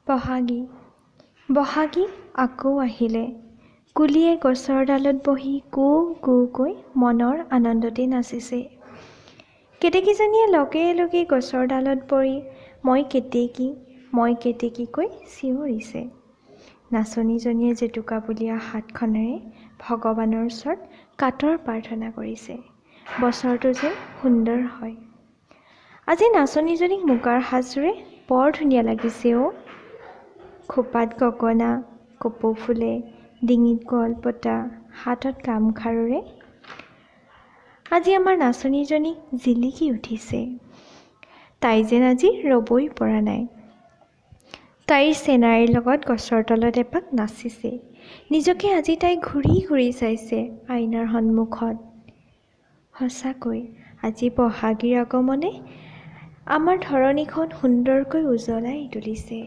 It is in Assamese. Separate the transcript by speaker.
Speaker 1: বহাগী বহাগী আকৌ আহিলে। কুলিয়ে গছৰ ডালত বহি কু কুকৈ মনৰ আনন্দতে নাচিছে। কেতেকীজনীয়ে লগে লগে গছৰ ডালত পৰি মই কেতেকীকৈ চিঞৰিছে। নাচনীজনীয়ে জেতুকাবুলীয়া হাতখনেৰে ভগৱানৰ ওচৰত কাতৰ প্ৰাৰ্থনা কৰিছে, বছৰটো যেন সুন্দৰ হয়। আজি নাচনীজনীক মুগাৰ সাজযোৰে বৰ ধুনীয়া লাগিছে অ'। খোপাত গগনা, কপৌ ফুলে, ডিঙিত গলপতা, হাতত গামখাৰুৰে আজি আমাৰ নাচনীজনী জিলিকি উঠিছে। তাই যেন আজি ৰ'বই পৰা নাই। তাইৰ চেনাইৰ লগত গছৰ তলত এপাক নাচিছে। নিজকে আজি তাই ঘূৰি ঘূৰি চাইছে আইনাৰ সন্মুখত। সঁচাকৈ আজি বহাগীৰ আগমনে আমাৰ ধৰণীখন সুন্দৰকৈ উজ্বলাই তুলিছে।